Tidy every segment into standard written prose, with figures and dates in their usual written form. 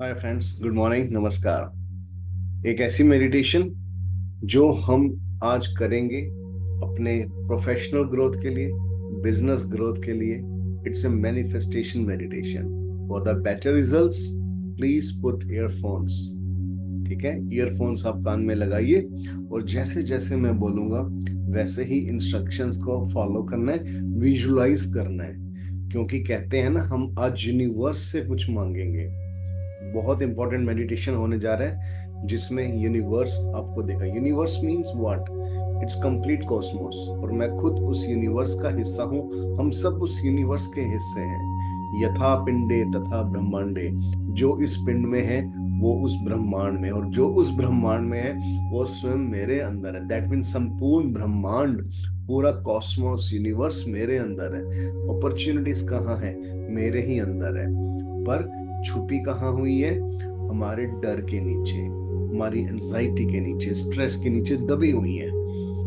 Hi friends, good morning, नमस्कार। एक ऐसी मेडिटेशन जो हम आज करेंगे अपने प्रोफेशनल ग्रोथ के लिए, बिजनेस ग्रोथ के लिए। It's a manifestation meditation. For the better results please put earphones. ठीक है, ईयरफोन्स आप कान में लगाइए और जैसे जैसे मैं बोलूंगा वैसे ही इंस्ट्रक्शंस को फॉलो करना है, विजुलाइज करना है। क्योंकि कहते हैं ना, हम आज यूनिवर्स से कुछ मांगेंगे। बहुत इंपॉर्टेंट मेडिटेशन होने जा रहा है जिसमें यूनिवर्स आपको देखा। Universe means what? It's complete Cosmos, और मैं खुद उस यूनिवर्स का हिस्सा हूँ। हम सब उस यूनिवर्स के हिस्से हैं। यथा पिंडे तथा ब्रह्मांडे। जो इस पिंड में है वो उस ब्रह्मांड में, और जो उस ब्रह्मांड में है वो स्वयं मेरे अंदर है। दैट मीन्स संपूर्ण ब्रह्मांड, पूरा कॉस्मोस यूनिवर्स मेरे अंदर है। अपॉर्चुनिटीज कहाँ है? मेरे ही अंदर है। पर छुपी कहाँ हुई है? हमारे डर के नीचे, हमारी एंजाइटी के नीचे, स्ट्रेस के नीचे दबी हुई है।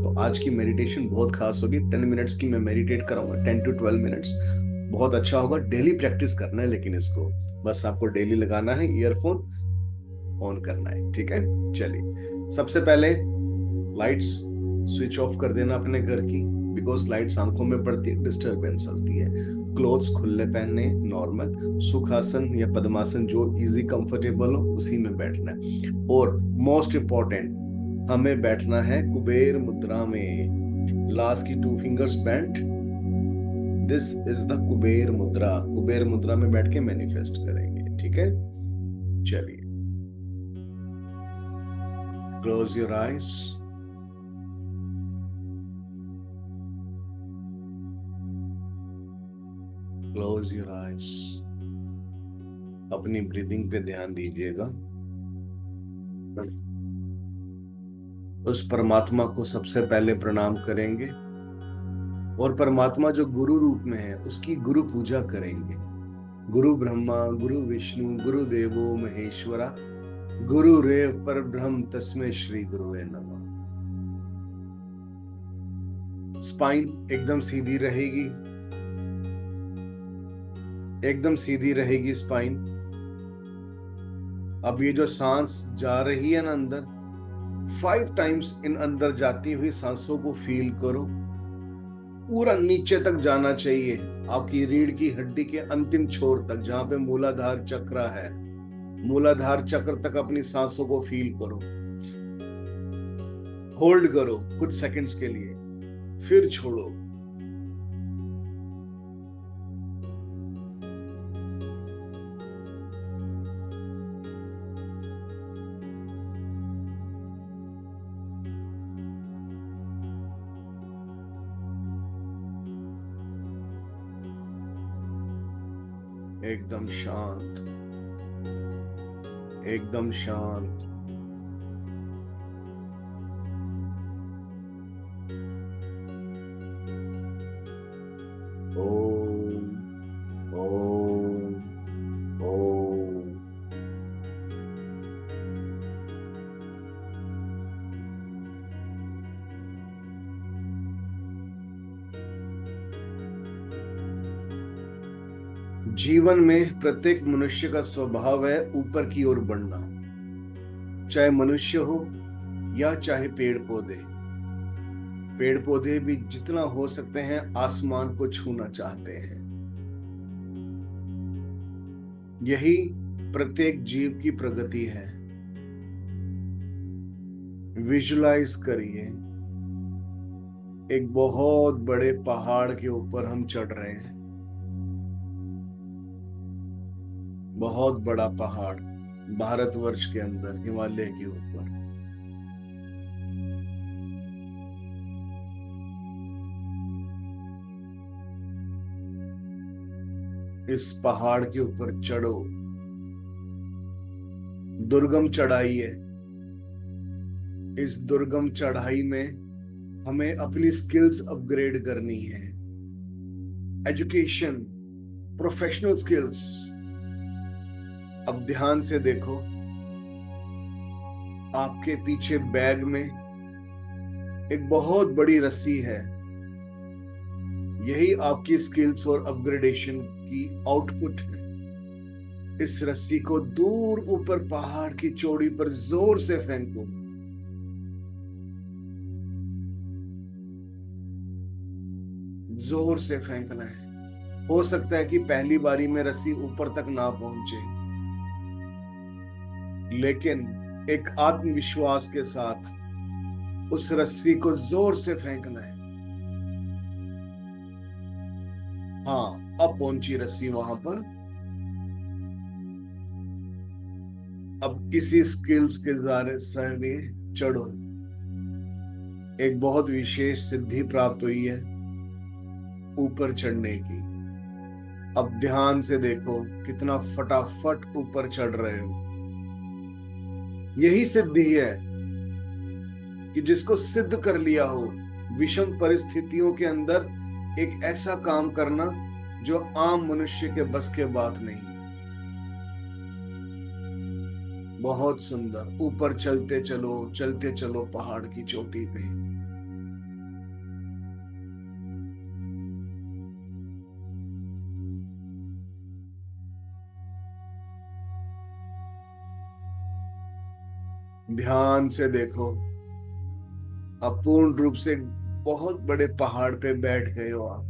तो आज की मेडिटेशन बहुत खास होगी। 10 मिनट्स की मैं मेडिटेट कराऊंगा, 10 to 12 मिनट्स। बहुत अच्छा होगा। डेली प्रैक्टिस करना है, लेकिन इसको बस आपको डेली लगाना है, ईयरफोन ऑन करना है। ठीक है, चलिए। सबसे पहले लाइट्स स्विच ऑफ कर देना अपने घर की, बिकॉज लाइट्स आंखों में पड़ती है, डिस्टरबेंस आती है। क्लोथ्स खुले पहनने, नॉर्मल सुखासन या पद्मासन, जो इजी कंफर्टेबल हो उसी में बैठना है। और मोस्ट इंपॉर्टेंट, हमें बैठना है कुबेर मुद्रा में। लास्ट की 2 fingers bent. This is the Kuber मुद्रा। कुबेर मुद्रा में बैठ के मैनिफेस्ट करेंगे। ठीक है, चलिए। Close your eyes. Close your eyes. अपनी ब्रीदिंग पे ध्यान दीजिएगा। उस परमात्मा को सबसे पहले प्रणाम करेंगे, और परमात्मा जो गुरु रूप में है उसकी गुरु पूजा करेंगे। गुरु ब्रह्मा गुरु विष्णु गुरु देवो महेश्वरा, गुरु रेव पर ब्रह्म तस्मै श्री गुरुवे नमः। स्पाइन एकदम सीधी रहेगी, एकदम सीधी रहेगी स्पाइन। अब ये जो सांस जा रही है ना अंदर, 5 टाइम्स इन अंदर जाती हुई सांसों को फील करो। पूरा नीचे तक जाना चाहिए, आपकी रीढ़ की हड्डी के अंतिम छोर तक, जहां पे मूलाधार चक्र है। मूलाधार चक्र तक अपनी सांसों को फील करो। होल्ड करो कुछ सेकंड्स के लिए, फिर छोड़ो। एकदम शांत, एकदम शांत। ओम ओम ओम। जीवन में प्रत्येक मनुष्य का स्वभाव है ऊपर की ओर बढ़ना। चाहे मनुष्य हो या चाहे पेड़ पौधे। पेड़ पौधे भी जितना हो सकते हैं आसमान को छूना चाहते हैं। यही प्रत्येक जीव की प्रगति है। विजुलाइज करिए, एक बहुत बड़े पहाड़ के ऊपर हम चढ़ रहे हैं। बहुत बड़ा पहाड़, भारतवर्ष के अंदर हिमालय के ऊपर। इस पहाड़ के ऊपर चढ़ो। दुर्गम चढ़ाई है। इस दुर्गम चढ़ाई में हमें अपनी स्किल्स अपग्रेड करनी है। Education, professional skills. अब ध्यान से देखो, आपके पीछे बैग में एक बहुत बड़ी रस्सी है। यही आपकी स्किल्स और अपग्रेडेशन की आउटपुट है। इस रस्सी को दूर ऊपर पहाड़ की चोटी पर जोर से फेंको। जोर से फेंकना है। हो सकता है कि पहली बारी में रस्सी ऊपर तक ना पहुंचे, लेकिन एक आत्मविश्वास के साथ उस रस्सी को जोर से फेंकना है। हाँ, अब पहुंची रस्सी वहां पर। अब इसी स्किल्स के जरिए चढ़ो। एक बहुत विशेष सिद्धि प्राप्त हुई है ऊपर चढ़ने की। अब ध्यान से देखो कितना फटाफट ऊपर चढ़ रहे हो। यही सिद्धि है कि जिसको सिद्ध कर लिया हो, विषम परिस्थितियों के अंदर एक ऐसा काम करना जो आम मनुष्य के बस के बात नहीं। बहुत सुंदर। ऊपर चलते चलो पहाड़ की चोटी पे। ध्यान से देखो, आप पूर्ण रूप से एक बहुत बड़े पहाड़ पे बैठ गए हो। आप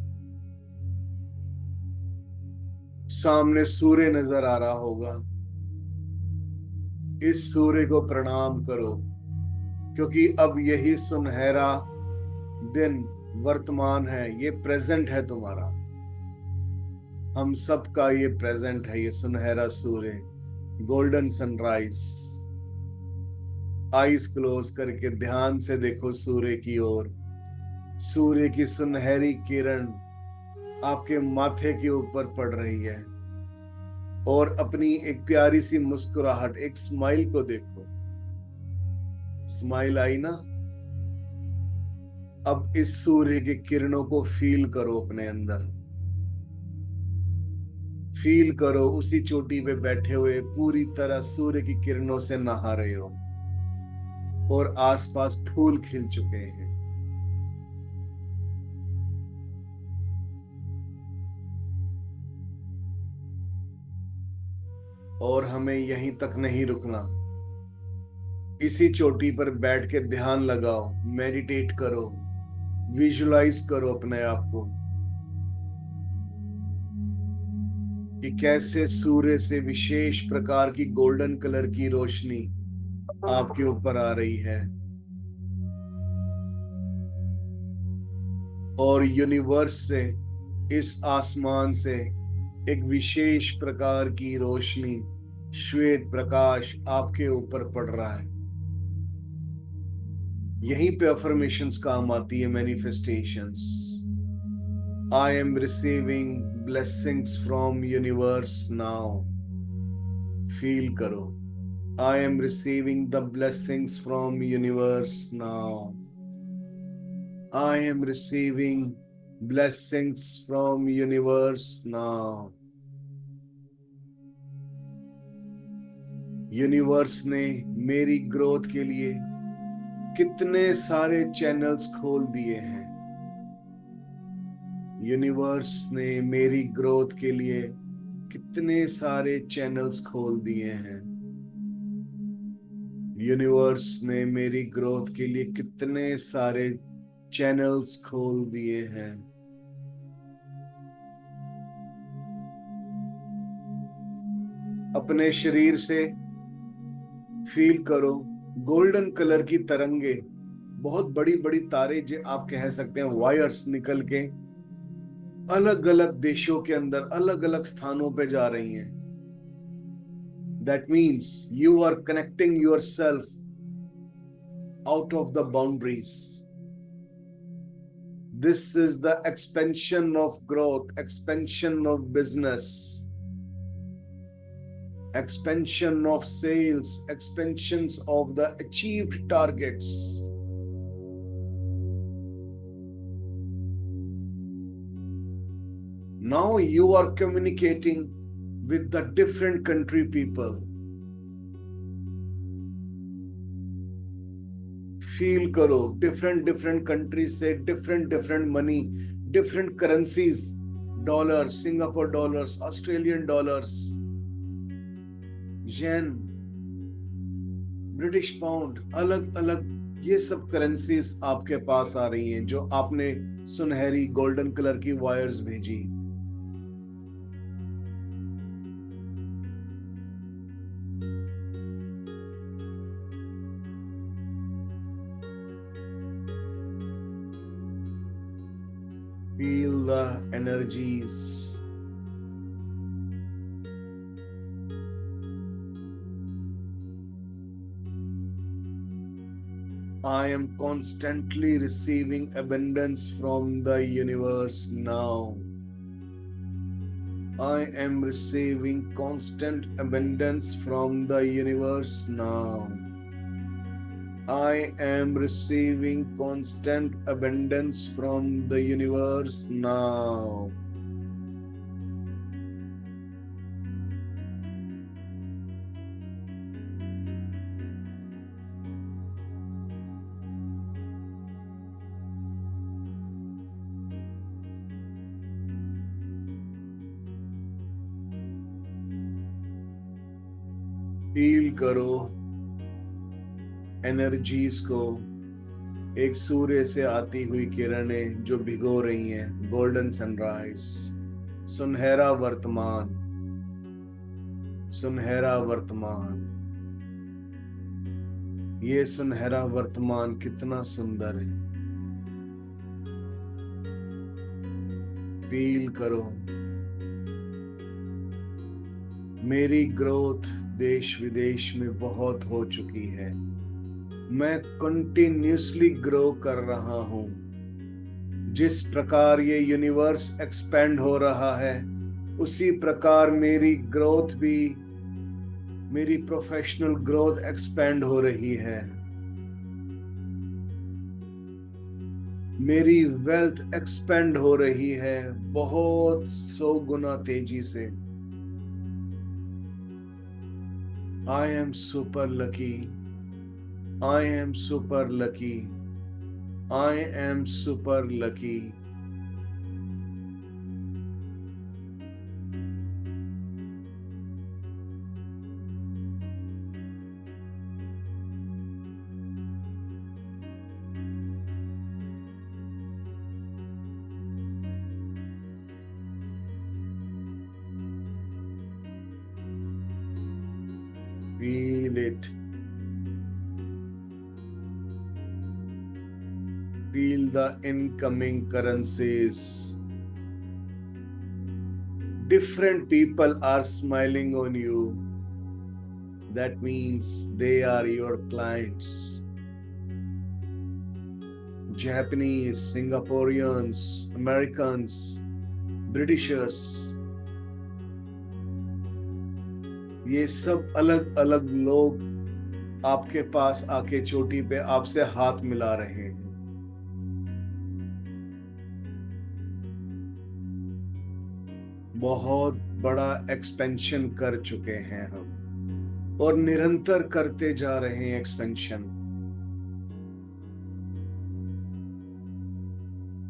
सामने सूर्य नजर आ रहा होगा। इस सूर्य को प्रणाम करो, क्योंकि अब यही सुनहरा दिन वर्तमान है। ये प्रेजेंट है तुम्हारा। हम सबका ये प्रेजेंट है, ये सुनहरा सूर्य, गोल्डन सनराइज। आईज क्लोज करके ध्यान से देखो सूर्य की ओर। सूर्य की सुनहरी किरण आपके माथे के ऊपर पड़ रही है, और अपनी एक प्यारी सी मुस्कुराहट, एक स्माइल को देखो। स्माइल आई ना? अब इस सूर्य की किरणों को फील करो अपने अंदर। फील करो उसी चोटी पे बैठे हुए पूरी तरह सूर्य की किरणों से नहा रहे हो, और आसपास फूल खिल चुके हैं। और हमें यहीं तक नहीं रुकना। इसी चोटी पर बैठ के ध्यान लगाओ, मेडिटेट करो, विजुलाइज करो अपने आप को कि कैसे सूर्य से विशेष प्रकार की गोल्डन कलर की रोशनी आपके ऊपर आ रही है, और यूनिवर्स से, इस आसमान से एक विशेष प्रकार की रोशनी, श्वेत प्रकाश आपके ऊपर पड़ रहा है। यहीं पे अफर्मेशंस काम आती है, manifestations. I am receiving blessings from universe now. Feel करो, I am receiving the blessings from universe now. I am receiving blessings from universe now। Universe ने मेरी ग्रोथ के लिए कितने सारे चैनल्स खोल दिए हैं। यूनिवर्स ने मेरी ग्रोथ के लिए कितने सारे चैनल्स खोल दिए हैं। यूनिवर्स ने मेरी ग्रोथ के लिए कितने सारे चैनल्स खोल दिए हैं। अपने शरीर से फील करो गोल्डन कलर की तरंगे, बहुत बड़ी बड़ी तारे, जो आप कह सकते हैं वायर्स, निकल के अलग अलग देशों के अंदर अलग अलग स्थानों पे जा रही हैं। That means you are connecting yourself out of the boundaries. This is the expansion of growth, expansion of business, expansion of sales, expansions of the achieved targets। Now you are communicating with the different country people। Feel करो different countries से different money, different currencies, dollar, Singapore dollars, Australian dollars, yen, British pound, अलग अलग ये सब currencies आपके पास आ रही हैं जो आपने सुनहरी गोल्डन कलर की वायर्स भेजी। Feel the energies. I am constantly receiving abundance from the universe now. I am receiving constant abundance from the universe now. I am receiving constant abundance from the universe now. Feel करो energies को, एक सूर्य से आती हुई किरणें जो भिगो रही हैं, गोल्डन सनराइज, सुनहरा वर्तमान, सुनहरा वर्तमान। ये सुनहरा वर्तमान कितना सुंदर है। फील करो मेरी ग्रोथ देश विदेश में बहुत हो चुकी है। मैं कंटिन्यूसली ग्रो कर रहा हूं। जिस प्रकार ये यूनिवर्स एक्सपेंड हो रहा है उसी प्रकार मेरी ग्रोथ भी, मेरी प्रोफेशनल ग्रोथ एक्सपेंड हो रही है। मेरी वेल्थ एक्सपेंड हो रही है बहुत 100 गुना तेजी से। I am super lucky, I am super lucky, I am super lucky. Feel it. Feel the incoming currencies. Different people are smiling on you. That means they are your clients. Japanese, Singaporeans, Americans, Britishers. ये सब अलग अलग लोग आपके पास आके चोटी पे आपसे हाथ मिला रहे हैं। बहुत बड़ा एक्सपेंशन कर चुके हैं हम और निरंतर करते जा रहे हैं एक्सपेंशन।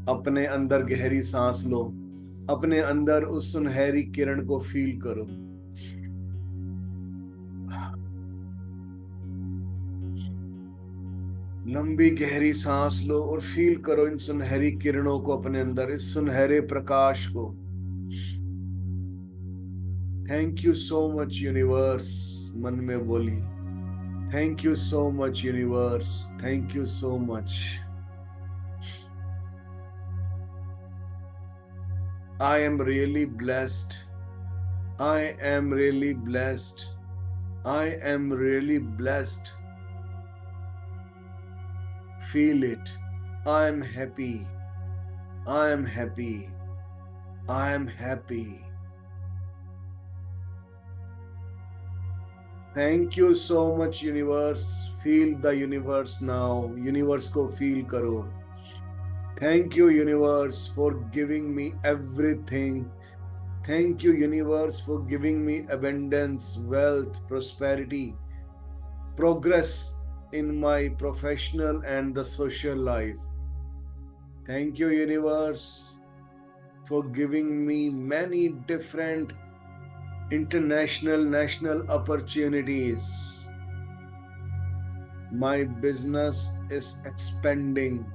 अपने अंदर गहरी सांस लो, अपने अंदर उस सुनहरी किरण को फील करो। लंबी गहरी सांस लो और फील करो इन सुनहरी किरणों को अपने अंदर, इस सुनहरे प्रकाश को। Thank you so much universe, मन में बोली thank you so much universe, thank you so much. I am really blessed. I am really blessed. I am really blessed. Feel it. I am happy. I am happy. I am happy. Thank you so much universe. Feel the universe now. Universe को feel करो। Thank you universe for giving me everything. Thank you universe for giving me abundance, wealth, prosperity, progress in my professional and the social life. Thank you universe for giving me many different international, national opportunities. My business is expanding.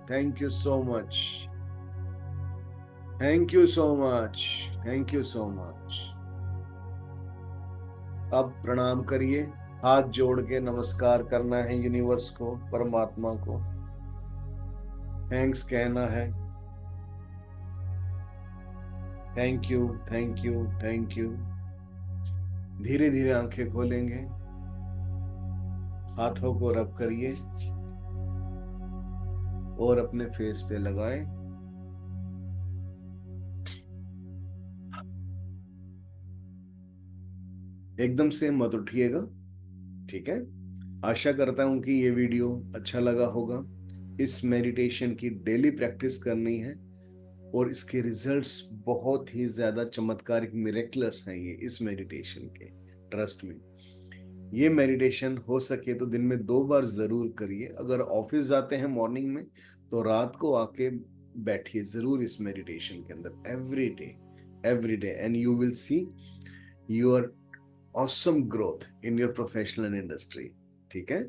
Thank you so much. Thank you so much. Thank you so much. अब प्रणाम करिए, हाथ जोड़ के नमस्कार करना है universe को, परमात्मा को थैंक्स कहना है। Thank you, thank you, thank you. धीरे धीरे आंखें खोलेंगे, हाथों को रब करिए और अपने फेस पे लगाएं। एकदम से मत उठिएगा, ठीक है। आशा करता हूं कि ये वीडियो अच्छा लगा होगा। इस मेडिटेशन की डेली प्रैक्टिस करनी है और इसके रिजल्ट्स बहुत ही ज्यादा चमत्कारिक, मिरेक्युलस हैं ये इस मेडिटेशन के। ट्रस्ट में, ये मेडिटेशन हो सके तो दिन में 2 बार जरूर करिए। अगर ऑफिस जाते हैं मॉर्निंग में तो रात को आके बैठिए जरूर इस मेडिटेशन के अंदर, every day, and you will see your awesome growth in your professional industry. ठीक है।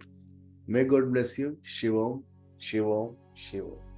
May God bless you. शिवोम, शिवोम, शिवोम।